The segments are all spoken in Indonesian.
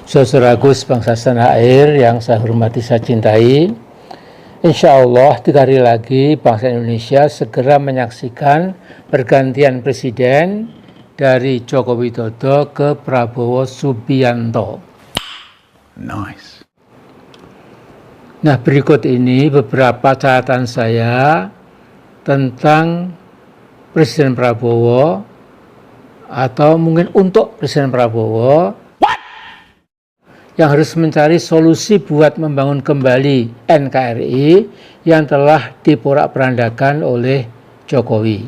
Saudaraku sebangsa tanah air yang saya hormati, saya cintai, insya Allah 3 hari lagi bangsa Indonesia segera menyaksikan pergantian presiden dari Joko Widodo ke Prabowo Subianto. Nice. Nah, berikut ini beberapa catatan saya tentang Presiden Prabowo, atau mungkin untuk Presiden Prabowo yang harus mencari solusi buat membangun kembali NKRI yang telah diporak-porandakan oleh Jokowi.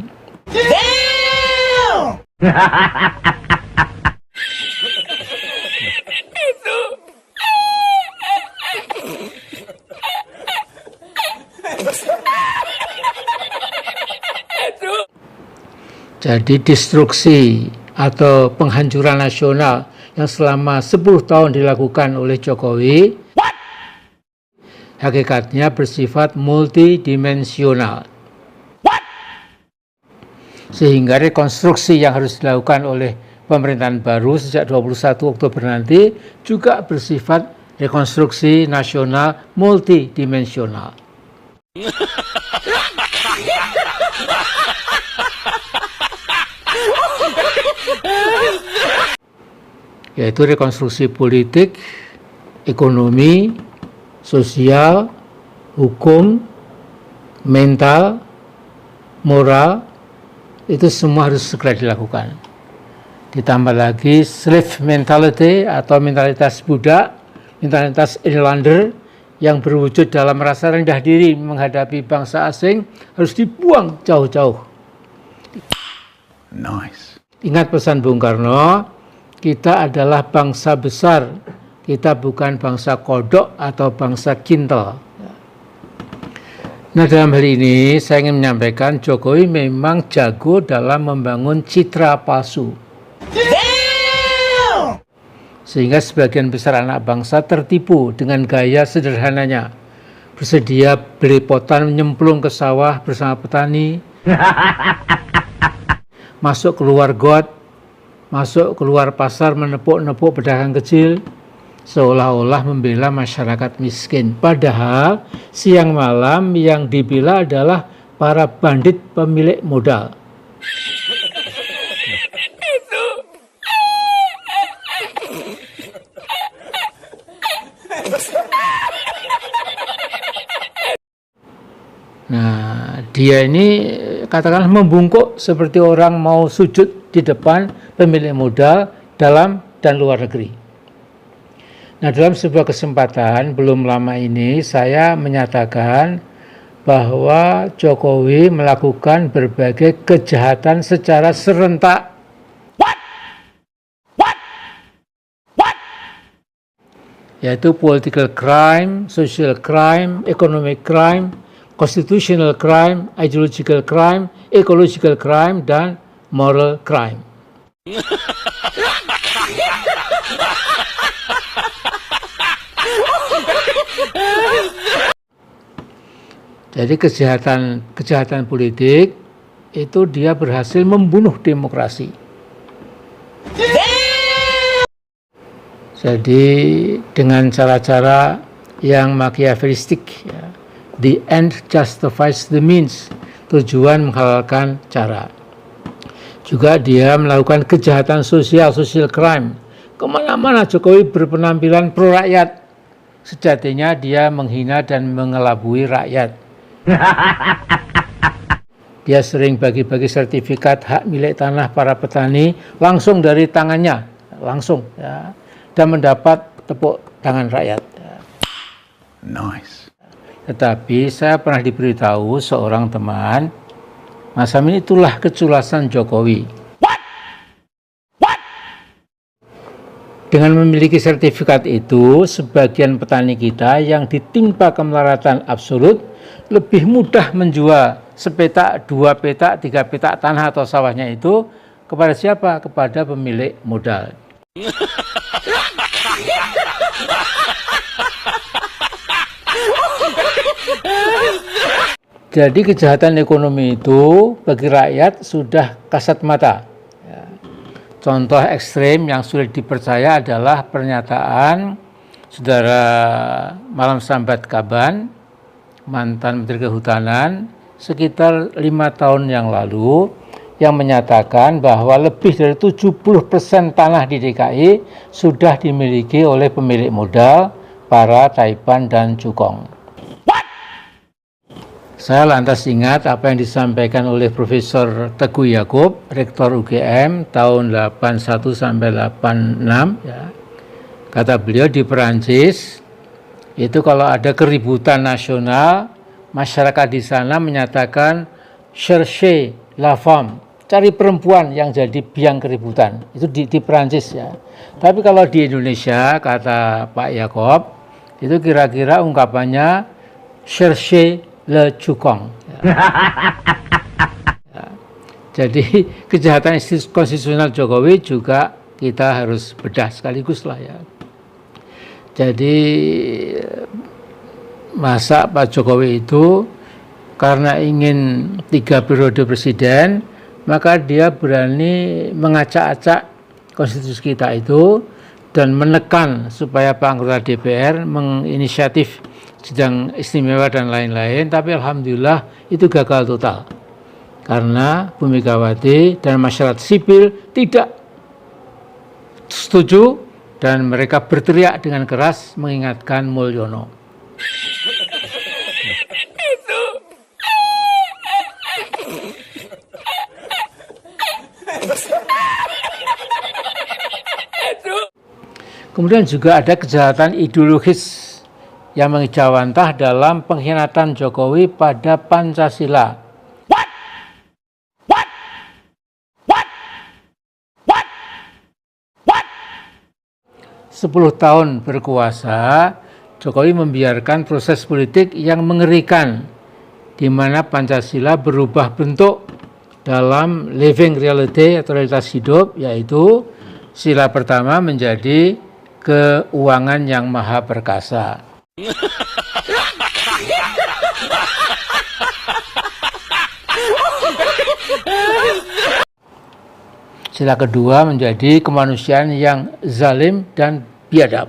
Jadi destruksi atau penghancuran nasional yang selama 10 tahun dilakukan oleh Jokowi hakikatnya bersifat multidimensional. Sehingga rekonstruksi yang harus dilakukan oleh pemerintahan baru sejak 21 Oktober nanti juga bersifat rekonstruksi nasional multidimensional. Yaitu rekonstruksi politik, ekonomi, sosial, hukum, mental, moral, itu semua harus segera dilakukan. Ditambah lagi slave mentality atau mentalitas budak, mentalitas inlander yang berwujud dalam rasa rendah diri menghadapi bangsa asing harus dibuang jauh-jauh. Nice. Ingat pesan Bung Karno, kita adalah bangsa besar, kita bukan bangsa kodok atau bangsa kintal. Nah, dalam hal ini saya ingin menyampaikan Jokowi memang jago dalam membangun citra palsu. Sehingga sebagian besar anak bangsa tertipu dengan gaya sederhananya. Bersedia belepotan nyemplung ke sawah bersama petani, masuk keluar got, masuk keluar pasar menepuk-nepuk pedagang kecil, seolah-olah membela masyarakat miskin. Padahal siang malam yang dibela adalah para bandit pemilik modal. Nah, dia ini katakanlah membungkuk seperti orang mau sujud di depan pemilik modal dalam dan luar negeri. Nah, dalam sebuah kesempatan belum lama ini saya menyatakan bahwa Jokowi melakukan berbagai kejahatan secara serentak. Yaitu political crime, social crime, economic crime, constitutional crime, ideological crime, ecological crime, dan moral crime. Jadi kejahatan politik itu dia berhasil membunuh demokrasi. Jadi dengan cara-cara yang machiavellistik, ya. The end justifies the means. Tujuan menghalalkan cara. Juga dia melakukan kejahatan sosial, social crime. Kemana-mana Jokowi berpenampilan pro rakyat. Sejatinya dia menghina dan mengelabui rakyat. Dia sering bagi-bagi sertifikat hak milik tanah para petani langsung dari tangannya, langsung, ya, dan mendapat tepuk tangan rakyat. Nice. Tetapi saya pernah diberitahu seorang teman, Mas Amin, itulah keculasan Jokowi. Dengan memiliki sertifikat itu, sebagian petani kita yang ditimpa kemelaratan absolut lebih mudah menjual sepetak, 2 petak, 3 petak tanah atau sawahnya itu kepada siapa? Kepada pemilik modal. Jadi kejahatan ekonomi itu bagi rakyat sudah kasat mata. Contoh ekstrim yang sulit dipercaya adalah pernyataan Saudara Malam Sambat Kaban, mantan Menteri Kehutanan, sekitar 5 tahun yang lalu, yang menyatakan bahwa lebih dari 70% tanah di DKI sudah dimiliki oleh pemilik modal, para Taipan dan Cukong. Saya lantas ingat apa yang disampaikan oleh Profesor Teguh Yakub, Rektor UGM tahun 81 sampai 86. Ya. Kata beliau di Perancis, itu kalau ada keributan nasional, masyarakat di sana menyatakan cherchez la femme, cari perempuan yang jadi biang keributan. Itu di Perancis ya. Tapi kalau di Indonesia, kata Pak Yakob, itu kira-kira ungkapannya cherchez le Cukong. Ya. Ya. Jadi kejahatan konstitusional Jokowi juga kita harus bedah sekaligus lah ya. Jadi masa Pak Jokowi itu karena ingin 3 periode presiden, maka dia berani mengacak-acak konstitusi kita itu dan menekan supaya Pak anggota DPR menginisiatif sidang istimewa dan lain-lain, tapi alhamdulillah itu gagal total karena Bu Megawati dan masyarakat sipil tidak setuju dan mereka berteriak dengan keras mengingatkan Mulyono. Kemudian juga ada kejahatan ideologis yang mengejawantah dalam pengkhianatan Jokowi pada Pancasila. 10 tahun berkuasa, Jokowi membiarkan proses politik yang mengerikan, di mana Pancasila berubah bentuk dalam living reality atau realitas hidup, yaitu sila pertama menjadi keuangan yang maha perkasa. Sila kedua menjadi kemanusiaan yang zalim dan biadab.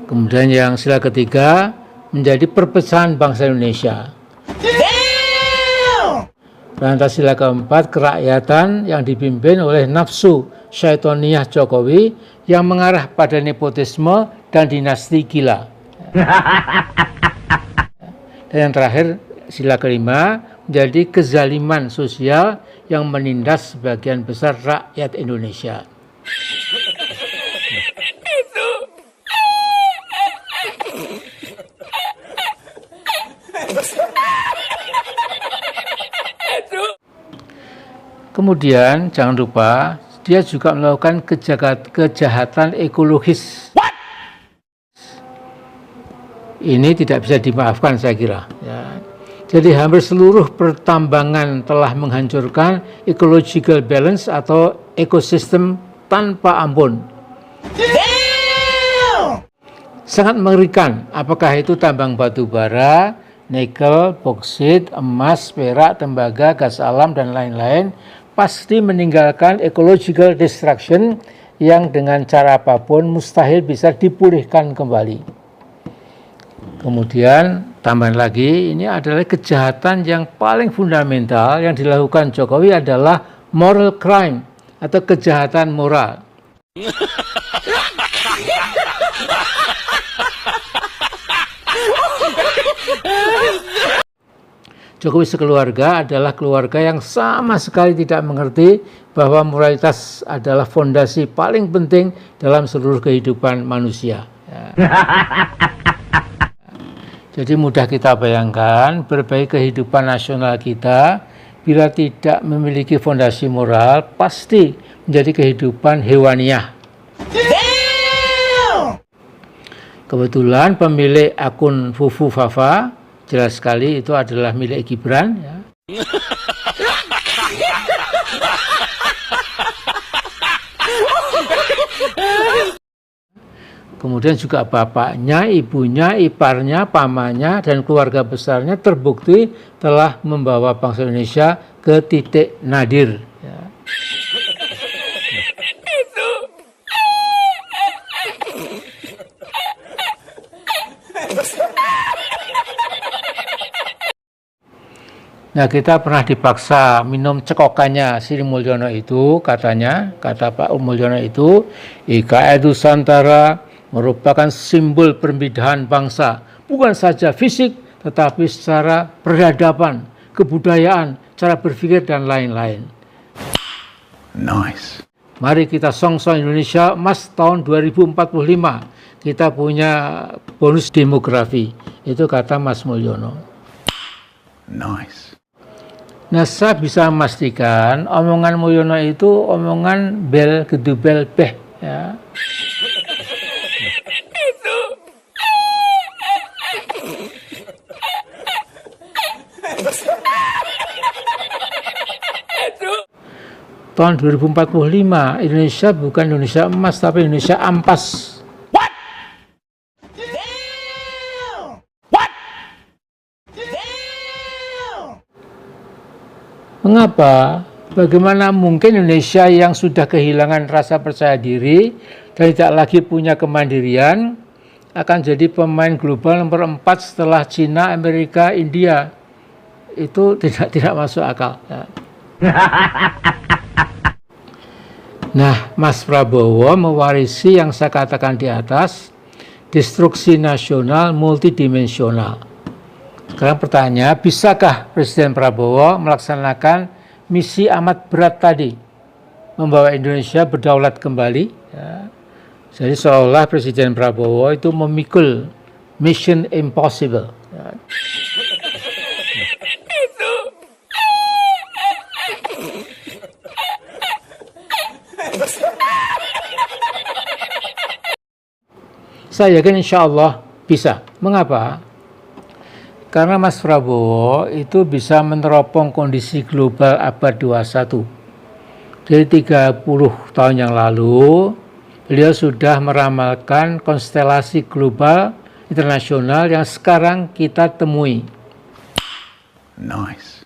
Kemudian yang sila ketiga menjadi perpecahan bangsa Indonesia. Lantas sila keempat kerakyatan yang dipimpin oleh nafsu syaitoniyah Jokowi yang mengarah pada nepotisme dan dinasti gila. Dan yang terakhir sila kelima menjadi kezaliman sosial yang menindas sebagian besar rakyat Indonesia. Kemudian jangan lupa dia juga melakukan kejahatan ekologis. Ini tidak bisa dimaafkan saya kira. Ya. Jadi hampir seluruh pertambangan telah menghancurkan ecological balance atau ekosistem tanpa ampun. Sangat mengerikan, apakah itu tambang batu bara, nikel, boksit, emas, perak, tembaga, gas alam, dan lain-lain, pasti meninggalkan ecological destruction yang dengan cara apapun mustahil bisa dipulihkan kembali. Kemudian tambahan lagi, ini adalah kejahatan yang paling fundamental yang dilakukan Jokowi adalah moral crime atau kejahatan moral. Jokowi sekeluarga adalah keluarga yang sama sekali tidak mengerti bahwa moralitas adalah fondasi paling penting dalam seluruh kehidupan manusia. Ya. Jadi mudah kita bayangkan berbagai kehidupan nasional kita bila tidak memiliki fondasi moral pasti menjadi kehidupan hewaniah. Kebetulan pemilik akun Fufu Fafa jelas sekali itu adalah milik Gibran. Ya. kemudian juga bapaknya, ibunya, iparnya, pamannya, dan keluarga besarnya terbukti telah membawa bangsa Indonesia ke titik nadir. Ya. Nah, kita pernah dipaksa minum cekokannya Sri Mulyono itu, katanya, kata Pak Mulyono itu, IKN Nusantara merupakan simbol perbedaan bangsa, bukan saja fisik, tetapi secara peradaban, kebudayaan, cara berpikir, dan lain-lain. Nice. Mari kita song-song Indonesia Emas tahun 2045. Kita punya bonus demografi. Itu kata Mas Mulyono. Nice. Nah, saya bisa memastikan omongan Mulyono itu omongan bel gedubel beh, ya. Tahun 2045 Indonesia bukan Indonesia emas tapi Indonesia ampas. Mengapa? Bagaimana mungkin Indonesia yang sudah kehilangan rasa percaya diri dan tidak lagi punya kemandirian akan jadi pemain global nomor 4 setelah Cina, Amerika, India? Itu tidak masuk akal. Ya. Nah, Mas Prabowo mewarisi yang saya katakan di atas, destruksi nasional multidimensional. Sekarang pertanyaan, bisakah Presiden Prabowo melaksanakan misi amat berat tadi, membawa Indonesia berdaulat kembali? Ya. Jadi seolah Presiden Prabowo itu memikul mission impossible. Ya. Saya yakin insya Allah bisa. Mengapa? Karena Mas Prabowo itu bisa meneropong kondisi global abad 21. Dari 30 tahun yang lalu, beliau sudah meramalkan konstelasi global internasional yang sekarang kita temui. Nice.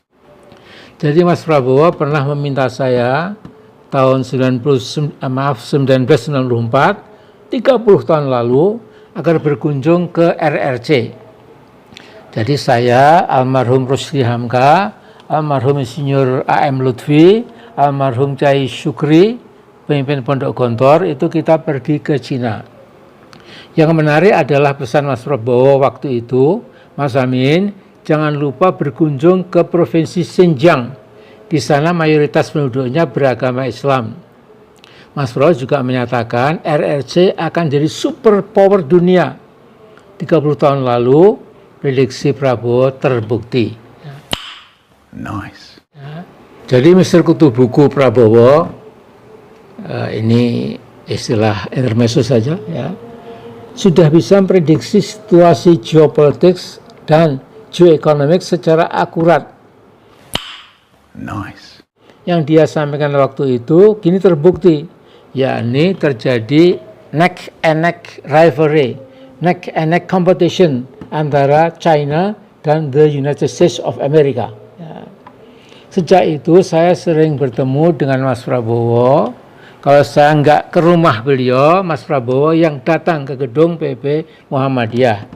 Jadi Mas Prabowo pernah meminta saya tahun 1994, 30 tahun lalu, agar berkunjung ke RRC. Jadi saya, almarhum Rusdi Hamka, almarhum Insinyur A.M. Lutfi, almarhum Cai Syukri, pemimpin Pondok Gontor, itu kita pergi ke Cina. Yang menarik adalah pesan Mas Prabowo waktu itu, Mas Amin, jangan lupa berkunjung ke Provinsi Xinjiang. Di sana mayoritas penduduknya beragama Islam. Mas Prabowo juga menyatakan RRC akan jadi super power dunia. 30 tahun lalu, prediksi Prabowo terbukti. Nice. Ya. Jadi Mr. Kutu Buku Prabowo, ini istilah intermezzo saja, ya, sudah bisa memprediksi situasi geopolitik dan geoekonomik secara akurat. Nice. Yang dia sampaikan waktu itu kini terbukti, yakni terjadi neck and neck rivalry, neck and neck competition antara China dan the United States of America. Ya. Sejak itu saya sering bertemu dengan Mas Prabowo. Kalau saya nggak ke rumah beliau, Mas Prabowo yang datang ke gedung PP Muhammadiyah.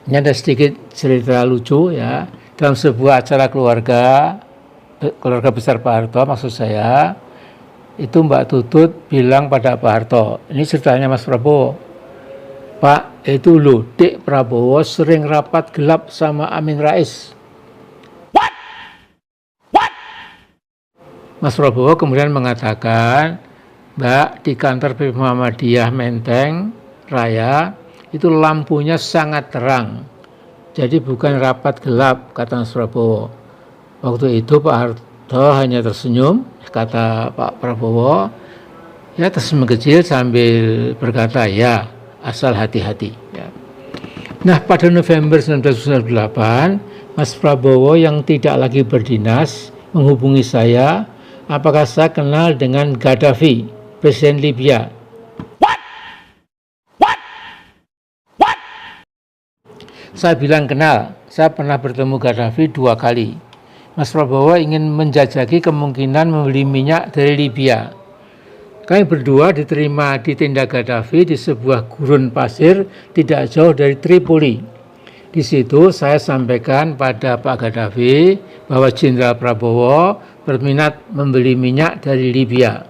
Ini ada sedikit cerita lucu ya. Dalam sebuah acara keluarga besar Pak Harto, maksud saya, itu Mbak Tutut bilang pada Pak Harto, ini ceritanya Mas Prabowo, Pak, itu loh, Dik Prabowo sering rapat gelap sama Amin Rais. What? Mas Prabowo kemudian mengatakan, Mbak, di kantor PP Muhammadiyah Menteng Raya, itu lampunya sangat terang. Jadi bukan rapat gelap, kata Mas Prabowo. Waktu itu Pak Harto hanya tersenyum, kata Pak Prabowo, ya tersenyum kecil sambil berkata, ya, asal hati-hati. Ya. Nah, pada November 1998, Mas Prabowo yang tidak lagi berdinas menghubungi saya, apakah saya kenal dengan Gaddafi, Presiden Libya. What? Saya bilang kenal, saya pernah bertemu Gaddafi 2 kali. Mas Prabowo ingin menjajaki kemungkinan membeli minyak dari Libya. Kami berdua diterima di tenda Gaddafi di sebuah gurun pasir tidak jauh dari Tripoli. Di situ saya sampaikan pada Pak Gaddafi bahwa Jenderal Prabowo berminat membeli minyak dari Libya.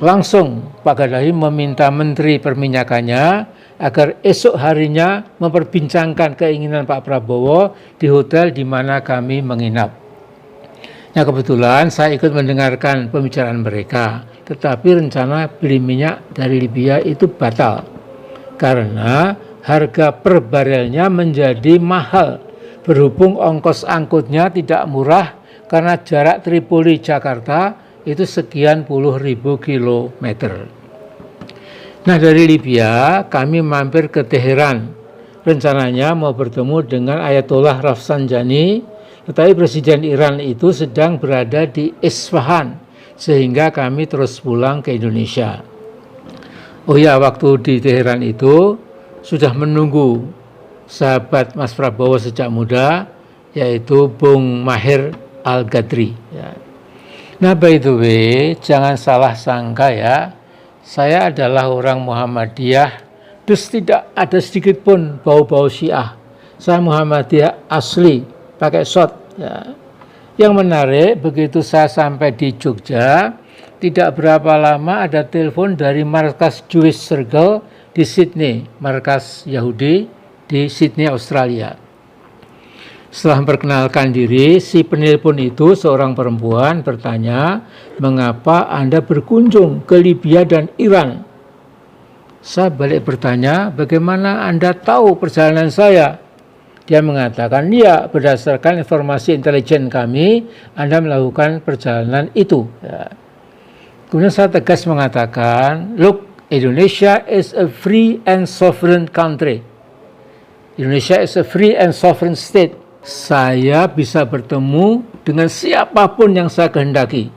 Langsung Pak Gaddafi meminta Menteri Perminyakannya agar esok harinya memperbincangkan keinginan Pak Prabowo di hotel di mana kami menginap. Nah, kebetulan saya ikut mendengarkan pembicaraan mereka, tetapi rencana beli minyak dari Libya itu batal karena harga per barelnya menjadi mahal berhubung ongkos angkutnya tidak murah karena jarak Tripoli Jakarta itu sekian puluh ribu kilometer. Nah, dari Libya kami mampir ke Teheran. Rencananya mau bertemu dengan Ayatollah Rafsanjani, tetapi Presiden Iran itu sedang berada di Isfahan, sehingga kami terus pulang ke Indonesia. Oh ya, waktu di Teheran itu sudah menunggu sahabat Mas Prabowo sejak muda, yaitu Bung Mahir Al-Gadri. Ya. Nah, by the way, jangan salah sangka ya, saya adalah orang Muhammadiyah, terus tidak ada sedikit pun bau-bau Syiah. Saya Muhammadiyah asli, pakai shot. Ya. Yang menarik, begitu saya sampai di Jogja, tidak berapa lama ada telepon dari markas Jewish Circle di Sydney, markas Yahudi di Sydney, Australia. Setelah memperkenalkan diri, si penelpon itu seorang perempuan bertanya, mengapa Anda berkunjung ke Libya dan Iran? Saya balik bertanya, bagaimana Anda tahu perjalanan saya? Dia mengatakan, ya, berdasarkan informasi intelijen kami, Anda melakukan perjalanan itu. Ya. Kemudian saya tegas mengatakan, look, Indonesia is a free and sovereign country. Indonesia is a free and sovereign state. Saya bisa bertemu dengan siapapun yang saya kehendaki.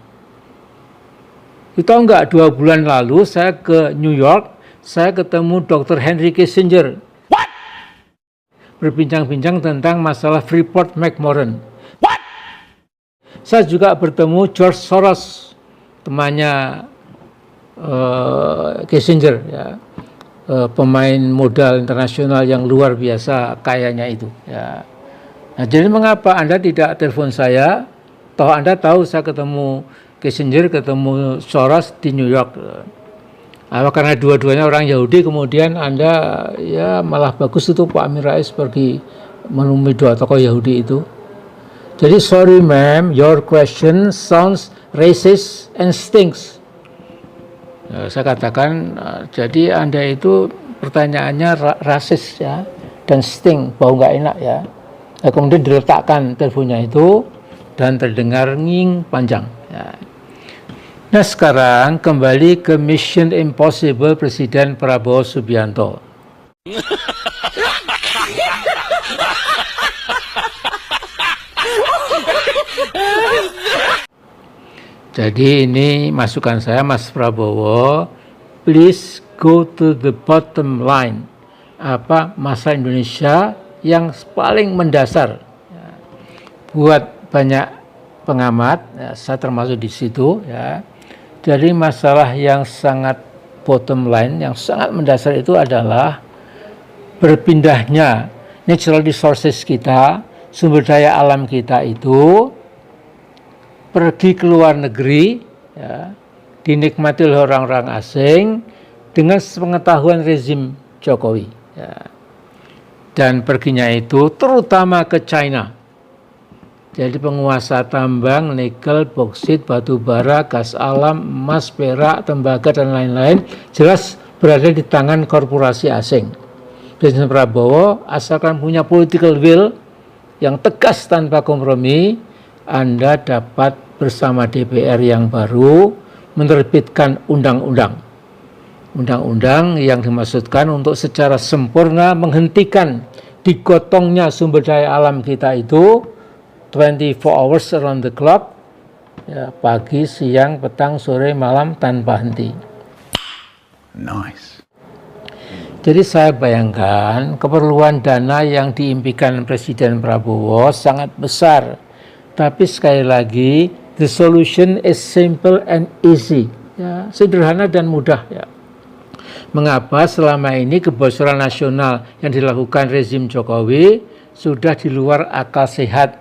Itu tahu nggak, 2 bulan lalu saya ke New York, saya ketemu Dr. Henry Kissinger. What? Berbincang-bincang tentang masalah Freeport-McMoRan. What? Saya juga bertemu George Soros, temannya Kissinger, ya. Pemain modal internasional yang luar biasa kayanya itu. Ya. Nah, jadi mengapa Anda tidak telepon saya? Toh Anda tahu saya ketemu Kissinger, ketemu Soros di New York. Karena dua-duanya orang Yahudi, kemudian Anda ya malah bagus itu Pak Amin Rais pergi menemui 2 tokoh Yahudi itu. Jadi sorry ma'am, your question sounds racist and stinks. Saya katakan, jadi Anda itu pertanyaannya rasis ya, dan stink, bau nggak enak ya. Nah, kemudian diletakkan teleponnya itu dan terdengar nging panjang. Ya. Nah, sekarang kembali ke Mission Impossible Presiden Prabowo Subianto. Jadi ini masukan saya, Mas Prabowo, please go to the bottom line. Apa masalah Indonesia yang paling mendasar? Ya. Buat banyak pengamat, ya, saya termasuk di situ. Ya. Jadi masalah yang sangat bottom line, yang sangat mendasar itu adalah berpindahnya natural resources kita, sumber daya alam kita itu pergi ke luar negeri, ya, dinikmati oleh orang-orang asing dengan sepengetahuan rezim Jokowi. Ya. Dan perginya itu terutama ke China. Jadi penguasa tambang, nikel, boksit, batu bara, gas alam, emas, perak, tembaga, dan lain-lain jelas berada di tangan korporasi asing. Presiden Prabowo asalkan punya political will yang tegas tanpa kompromi, Anda dapat bersama DPR yang baru menerbitkan undang-undang. Undang-undang yang dimaksudkan untuk secara sempurna menghentikan digotongnya sumber daya alam kita itu 24 hours around the clock, ya, pagi, siang, petang, sore, malam tanpa henti. Nice. Jadi saya bayangkan keperluan dana yang diimpikan Presiden Prabowo sangat besar. Tapi sekali lagi, the solution is simple and easy. Ya, sederhana dan mudah. Ya. Mengapa selama ini kebocoran nasional yang dilakukan rezim Jokowi sudah di luar akal sehat?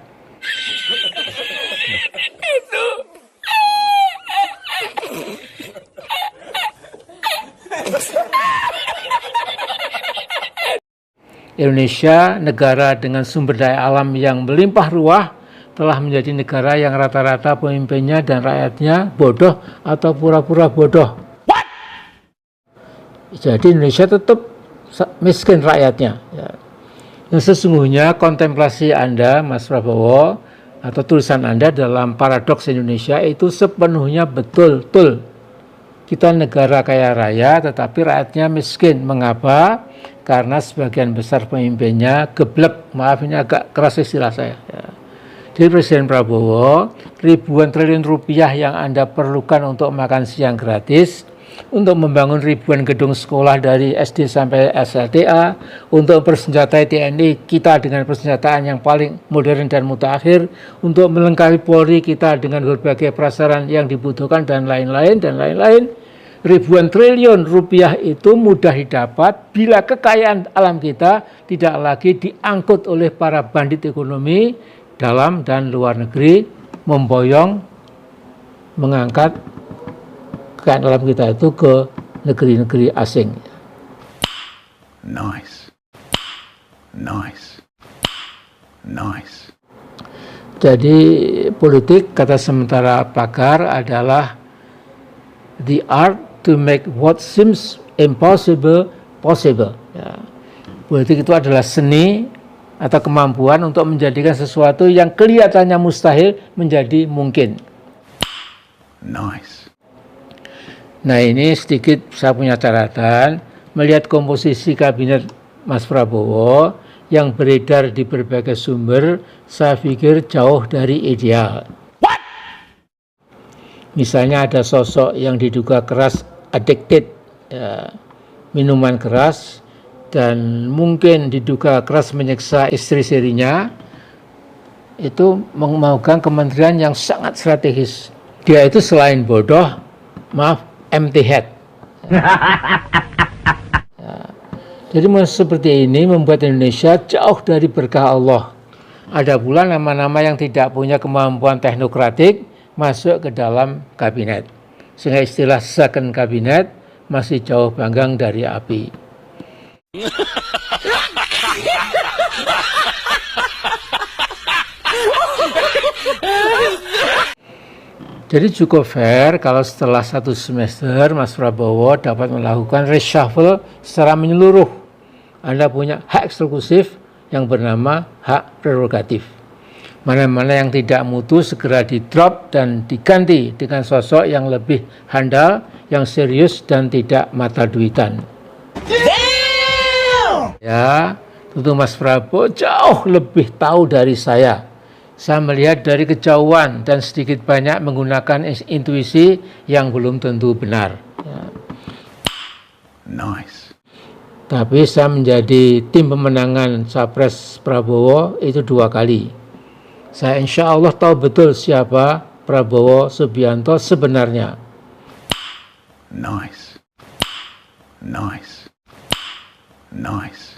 Indonesia, negara dengan sumber daya alam yang melimpah ruah, telah menjadi negara yang rata-rata pemimpinnya dan rakyatnya bodoh atau pura-pura bodoh. What? Jadi Indonesia tetap miskin rakyatnya. Ya. Yang sesungguhnya kontemplasi Anda, Mas Prabowo, atau tulisan Anda dalam Paradoks Indonesia itu sepenuhnya betul-betul. Kita negara kaya raya tetapi rakyatnya miskin. Mengapa? Karena sebagian besar pemimpinnya geblek. Maaf, ini agak keras istilah saya. Ya. Jadi Presiden Prabowo, ribuan triliun rupiah yang Anda perlukan untuk makan siang gratis, untuk membangun ribuan gedung sekolah dari SD sampai SLTA, untuk persenjatai TNI kita dengan persenjataan yang paling modern dan mutakhir, untuk melengkapi Polri kita dengan berbagai prasarana yang dibutuhkan dan lain-lain dan lain-lain. Ribuan triliun rupiah itu mudah didapat bila kekayaan alam kita tidak lagi diangkut oleh para bandit ekonomi dalam dan luar negeri, memboyong, mengangkat kekayaan alam kita itu ke negeri-negeri asing. Nice. Nice. Nice. Jadi politik, kata sementara pakar, adalah the art to make what seems impossible possible. Ya. Politik itu adalah seni atau kemampuan untuk menjadikan sesuatu yang kelihatannya mustahil menjadi mungkin. Nice. Nah, ini sedikit saya punya catatan melihat komposisi kabinet Mas Prabowo yang beredar di berbagai sumber, saya pikir jauh dari ideal. Misalnya ada sosok yang diduga keras addicted, ya, minuman keras, dan mungkin diduga keras menyiksa istri-istrinya, itu memegang kementerian yang sangat strategis. Dia itu selain bodoh, maaf, empty head. Ya. Jadi seperti ini membuat Indonesia jauh dari berkah Allah. Ada pula nama-nama yang tidak punya kemampuan teknokratik masuk ke dalam kabinet. Sehingga istilah second kabinet masih jauh panggang dari api. Jadi cukup fair kalau setelah 1 semester Mas Prabowo dapat melakukan reshuffle secara menyeluruh. Anda punya hak eksklusif yang bernama hak prerogatif. Mana-mana yang tidak mutu segera di-drop dan diganti dengan sosok yang lebih handal, yang serius dan tidak mata duitan. Ya, tentu Mas Prabowo jauh lebih tahu dari saya. Saya melihat dari kejauhan dan sedikit banyak menggunakan intuisi yang belum tentu benar. Ya. Nice. Tapi saya menjadi tim pemenangan Capres Prabowo itu 2 kali. Saya insya Allah tahu betul siapa Prabowo Subianto sebenarnya. Nice. Nice. Nice.